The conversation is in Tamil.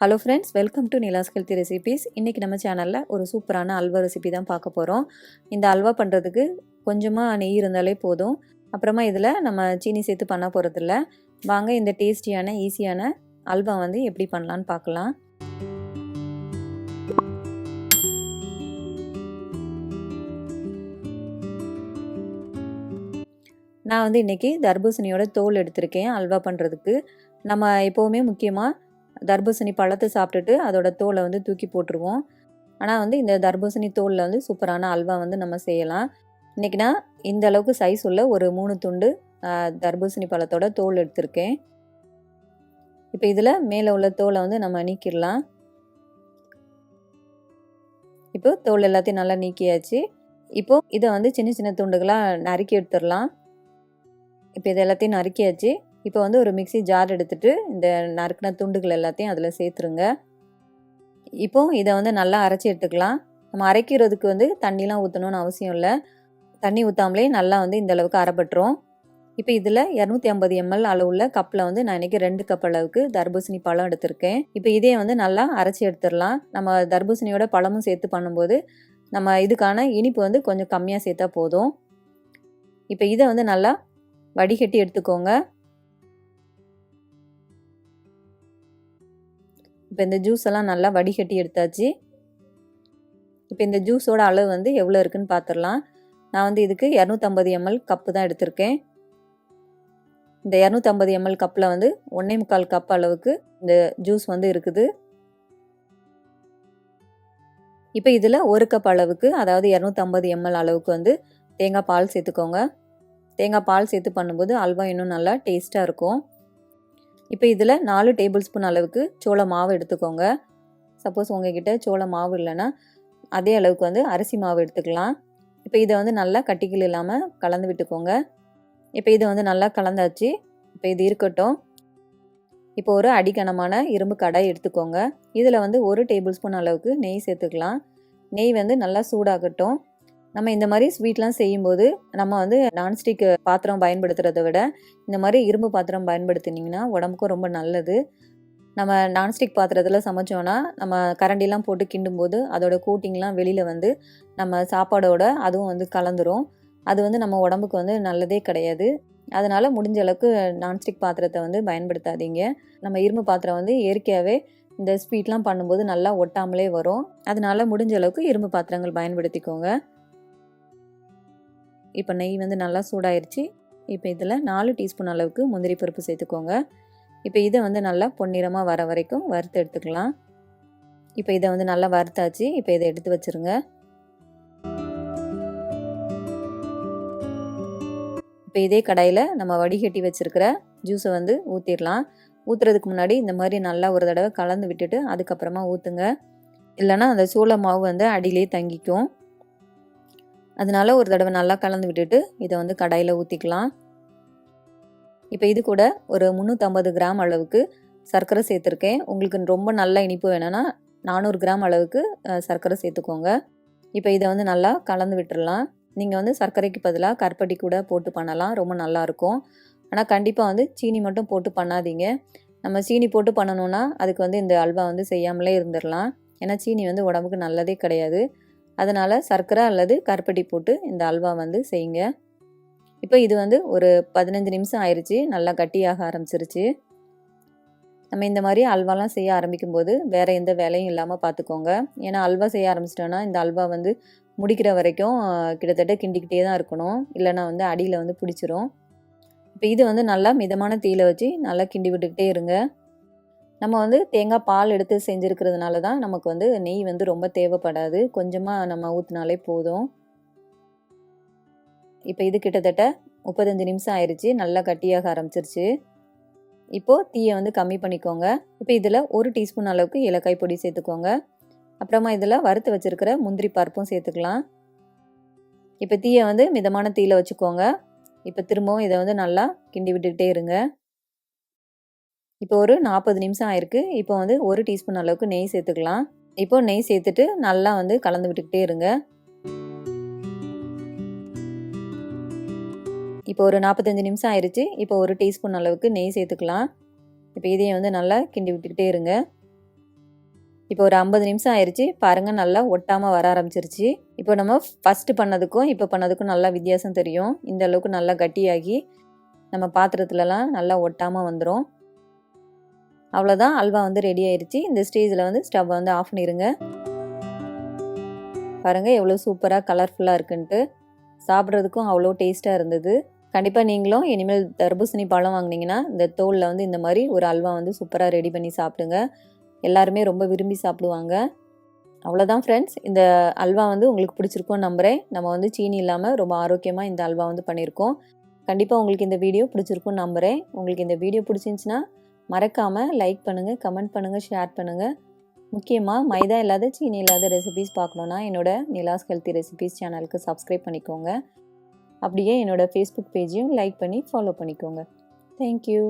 Hello friends, welcome to Nilas Healthy Recipes. இன்னைக்கு நம்ம சேனல்ல ஒரு சூப்பரான அல்வா ரெசிபி தான் பார்க்க போறோம். இந்த அல்வா பண்றதுக்கு கொஞ்சமா நெய் இருந்தாலே போதும். அப்புறமா இதுல நம்ம சீனி சேர்த்து பண்ண போறதில்ல. வாங்க இந்த டேஸ்டியான ஈஸியான அல்வா வந்து எப்படி பண்ணலாம்னு பார்க்கலாம். நான் வந்து இன்னைக்கு தர்பூசணியோட தோல் எடுத்திருக்கேன் அல்வா பண்றதுக்கு. நம்ம எப்பவுமே முக்கியமா தர்பூசணி பழத்தை சாப்பிட்டுட்டு அதோட தோலை வந்து தூக்கி போட்டுருவோம். ஆனால் வந்து இந்த தர்பூசணி தோலில் வந்து சூப்பரான அல்வா வந்து நம்ம செய்யலாம். இன்றைக்கி நான் இந்த அளவுக்கு சைஸ் உள்ள ஒரு 3 துண்டு தர்பூசணி பழத்தோட தோல் எடுத்திருக்கேன். இப்போ இதில் மேலே உள்ள தோலை வந்து நம்ம நீக்கிடலாம். இப்போ தோல் எல்லாத்தையும் நல்லா நீக்கியாச்சு. இப்போது இதை வந்து சின்ன சின்ன துண்டுகளாக நறுக்கி எடுத்துடலாம். இப்போ இது எல்லாத்தையும் நறுக்கியாச்சு. இப்போ வந்து ஒரு மிக்ஸி ஜார் எடுத்துகிட்டு இந்த நறுக்கின துண்டுகள் எல்லாத்தையும் அதில் சேர்த்துருங்க. இப்போது இதை வந்து நல்லா அரைச்சி எடுத்துக்கலாம். நம்ம அரைக்கிறதுக்கு வந்து தண்ணிலாம் ஊற்றணும்னு அவசியம் இல்லை. தண்ணி ஊற்றாமலே நல்லா வந்து இந்த அளவுக்கு அரைப்பட்டுரும். இப்போ இதில் 250 ml அளவுள்ள கப்பில் வந்து நான் இன்றைக்கி 2 கப் அளவுக்கு தர்பூசணி பழம் எடுத்திருக்கேன். இப்போ இதே வந்து நல்லா அரைச்சி எடுத்துடலாம். நம்ம தர்பூசணியோட பழமும் சேர்த்து பண்ணும்போது நம்ம இதுக்கான இனிப்பு வந்து கொஞ்சம் கம்மியாக சேர்த்தா போதும். இப்போ இதை வந்து நல்லா வடிகட்டி எடுத்துக்கோங்க. இப்போ இந்த ஜூஸ் எல்லாம் நல்லா வடிகட்டி எடுத்தாச்சு. இப்போ இந்த ஜூஸோட அளவு வந்து எவ்வளோ இருக்குன்னு பார்த்துடலாம். நான் வந்து இதுக்கு 250 ml கப்பு தான் எடுத்திருக்கேன். இந்த 250 ml கப்பில் வந்து 1.25 கப் அளவுக்கு இந்த ஜூஸ் வந்து இருக்குது. இப்போ இதில் 1 கப் அளவுக்கு, அதாவது 250 ml அளவுக்கு வந்து தேங்காய் பால் சேர்த்துக்கோங்க. தேங்காய் பால் சேர்த்து பண்ணும்போது அல்வா இன்னும் நல்லா டேஸ்ட்டாக இருக்கும். இப்போ இதில் 4 டேபிள் ஸ்பூன் அளவுக்கு சோள மாவு எடுத்துக்கோங்க. சப்போஸ் உங்ககிட்ட சோள மாவு இல்லைன்னா அதே அளவுக்கு வந்து அரிசி மாவு எடுத்துக்கலாம். இப்போ இதை வந்து நல்லா கட்டிகள் இல்லாமல் கலந்து விட்டுக்கோங்க. இப்போ இதை வந்து நல்லா கலந்தாச்சு. இப்போ இது இருக்கட்டும். இப்போ ஒரு அடிக்கனமான இரும்பு கடாய் எடுத்துக்கோங்க. இதில் வந்து 1 டேபிள் ஸ்பூன் அளவுக்கு நெய் சேர்த்துக்கலாம். நெய் வந்து நல்லா சூடாகட்டும். நம்ம இந்த மாதிரி ஸ்வீட்லாம் செய்யும்போது நம்ம வந்து நான்ஸ்டிக் பாத்திரம் பயன்படுத்துகிறத விட இந்த மாதிரி இரும்பு பாத்திரம் பயன்படுத்தினீங்கன்னா உடம்புக்கும் ரொம்ப நல்லது. நம்ம நான்ஸ்டிக் பாத்திரத்தில் சமைச்சோன்னா நம்ம கரண்டிலாம் போட்டு கிண்டும்போது அதோட கூட்டிங்லாம் வெளியில் வந்து நம்ம சாப்பாடோட அதுவும் வந்து கலந்துரும். அது வந்து நம்ம உடம்புக்கு வந்து நல்லதே கிடையாது. அதனால் முடிஞ்ச அளவுக்கு நான்ஸ்டிக் பாத்திரத்தை வந்து பயன்படுத்தாதீங்க. நம்ம இரும்பு பாத்திரம் வந்து இயற்கையாகவே இந்த ஸ்வீட்லாம் பண்ணும்போது நல்லா ஒட்டாமலே வரும். அதனால் முடிஞ்ச அளவுக்கு இரும்பு பாத்திரங்கள் பயன்படுத்திக்கோங்க. இப்போ நெய் வந்து நல்லா சூடாயிருச்சு. இப்போ இதில் 4 டீஸ்பூன் அளவுக்கு முந்திரி பருப்பு சேர்த்துக்கோங்க. இப்போ இதை வந்து நல்லா பொன்னிறமாக வர வரைக்கும் வறுத்து எடுத்துக்கலாம். இப்போ இதை வந்து நல்லா வறுத்தாச்சு. இப்போ இதை எடுத்து வச்சுருங்க. இப்போ இதே கடாயில் நம்ம வடிகட்டி வச்சுருக்கிற ஜூஸை வந்து ஊற்றிடலாம். ஊற்றுறதுக்கு முன்னாடி இந்த மாதிரி நல்லா ஒரு தடவை கலந்து விட்டுட்டு அதுக்கப்புறமா ஊற்றுங்க. இல்லைன்னா அந்த சோள மாவு வந்து அடியிலே தங்கிக்கும். அதனால ஒரு தடவை நல்லா கலந்து விட்டுட்டு இதை வந்து கடாயில் ஊற்றிக்கலாம். இப்போ இது கூட ஒரு 350 கிராம் அளவுக்கு சர்க்கரை சேர்த்துருக்கேன். உங்களுக்கு ரொம்ப நல்ல இனிப்பு வேணும்னா 400 கிராம் அளவுக்கு சர்க்கரை சேர்த்துக்கோங்க. இப்போ இதை வந்து நல்லா கலந்து விட்டுடலாம். நீங்கள் வந்து சர்க்கரைக்கு பதிலாக கருப்பட்டி கூட போட்டு பண்ணலாம், ரொம்ப நல்லாயிருக்கும். ஆனால் கண்டிப்பாக வந்து சீனி மட்டும் போட்டு பண்ணாதீங்க. நம்ம சீனி போட்டு பண்ணணுன்னா அதுக்கு வந்து இந்த அல்வா வந்து செய்யாமலே இருந்துடலாம். ஏன்னா சீனி வந்து உடம்புக்கு நல்லதே கிடையாது. அதனால் சர்க்கரை அல்லது கருப்பட்டி போட்டு இந்த அல்வா வந்து செய்யுங்க. இப்போ இது வந்து ஒரு 15 நிமிஷம் ஆயிடுச்சு. நல்லா கட்டியாக ஆரம்பிச்சிருச்சு. நம்ம இந்த மாதிரி அல்வாலாம் செய்ய ஆரம்பிக்கும்போது வேறு எந்த வேலையும் இல்லாமல் பார்த்துக்கோங்க. ஏன்னா அல்வா செய்ய ஆரம்பிச்சிட்டோன்னா இந்த அல்வா வந்து முடிக்கிற வரைக்கும் கிட்டத்தட்ட கிண்டிக்கிட்டே தான் இருக்கணும். இல்லைன்னா வந்து அடியில் வந்து பிடிச்சிரும். இப்போ இது வந்து நல்லா மிதமான தீயில வச்சு நல்லா கிண்டி விட்டுக்கிட்டே இருங்க. நம்ம வந்து தேங்காய் பால் எடுத்து செஞ்சுருக்கிறதுனால தான் நமக்கு வந்து நெய் வந்து ரொம்ப தேவைப்படாது. கொஞ்சமாக நம்ம ஊற்றினாலே போதும். இப்போ இது கிட்டத்தட்ட 35 நிமிஷம் ஆயிடுச்சு. நல்லா கட்டியாக ஆரம்பிச்சிருச்சு. இப்போது தீயை வந்து கம்மி பண்ணிக்கோங்க. இப்போ இதில் 1 டீஸ்பூன் அளவுக்கு ஏலக்காய் பொடி சேர்த்துக்கோங்க. அப்புறமா இதில் வறுத்து வச்சுருக்கிற முந்திரி பருப்பும் சேர்த்துக்கலாம். இப்போ தீயை வந்து மிதமான தீயில வச்சுக்கோங்க. இப்போ திரும்பவும் இதை வந்து நல்லா கிண்டி விட்டுக்கிட்டே இருங்க. இப்போ ஒரு 40 நிமிஷம் ஆயிருக்கு. இப்போ வந்து 1 டீஸ்பூன் அளவுக்கு நெய் சேர்த்துக்கலாம். இப்போ நெய் சேர்த்துட்டு நல்லா வந்து கலந்து விட்டுக்கிட்டே இருங்க. இப்போ ஒரு 45 நிமிஷம் ஆயிடுச்சு. இப்போ 1 டீஸ்பூன் அளவுக்கு நெய் சேர்த்துக்கலாம். இப்போ இதையும் வந்து நல்லா கிண்டி விட்டுக்கிட்டே இருங்க. இப்போ ஒரு 50 நிமிஷம் ஆயிடுச்சு பாருங்கள், நல்லா ஒட்டாமல் வர ஆரம்பிச்சிருச்சு. இப்போ நம்ம ஃபஸ்ட்டு பண்ணதுக்கும் இப்போ பண்ணதுக்கும் நல்லா வித்தியாசம் தெரியும். இந்த அளவுக்கு நல்லா கட்டியாகி நம்ம பாத்திரத்துலலாம் நல்லா ஒட்டாமல் வந்துடும். அவ்வளோதான், அல்வா வந்து ரெடி ஆயிடுச்சு. இந்த ஸ்டேஜில் வந்து ஸ்டவ்வை வந்து ஆஃப் பண்ணிடுங்க. பாருங்கள் எவ்வளோ சூப்பராக கலர்ஃபுல்லாக இருக்குன்ட்டு. சாப்பிட்றதுக்கும் அவ்வளோ டேஸ்ட்டாக இருந்தது. கண்டிப்பாக நீங்களும் இனிமேல் தர்பூசணி பழம் வாங்கினீங்கன்னா இந்த தோலில் வந்து இந்த மாதிரி ஒரு அல்வா வந்து சூப்பராக ரெடி பண்ணி சாப்பிடுங்க. எல்லாருமே ரொம்ப விரும்பி சாப்பிடுவாங்க. அவ்வளோதான் ஃப்ரெண்ட்ஸ், இந்த அல்வா வந்து உங்களுக்கு பிடிச்சிருக்கும்னு நம்புகிறேன். நம்ம வந்து சீனி இல்லாமல் ரொம்ப ஆரோக்கியமாக இந்த அல்வா வந்து பண்ணியிருக்கோம். கண்டிப்பாக உங்களுக்கு இந்த வீடியோ பிடிச்சிருக்கும்னு நம்புகிறேன். உங்களுக்கு இந்த வீடியோ பிடிச்சிருந்துச்சின்னா மறக்காமல் லைக் பண்ணுங்கள், கமெண்ட் பண்ணுங்கள், ஷேர் பண்ணுங்கள். முக்கியமாக மைதா இல்லாத சீனி இல்லாத ரெசிபீஸ் பார்க்கணுன்னா என்னோட நிலாஸ் ஹெல்த்தி ரெசிபீஸ் சேனலுக்கு சப்ஸ்கிரைப் பண்ணிக்கோங்க. அப்படியே என்னோட ஃபேஸ்புக் பேஜையும் லைக் பண்ணி ஃபாலோ பண்ணிக்கோங்க. தேங்க்யூ.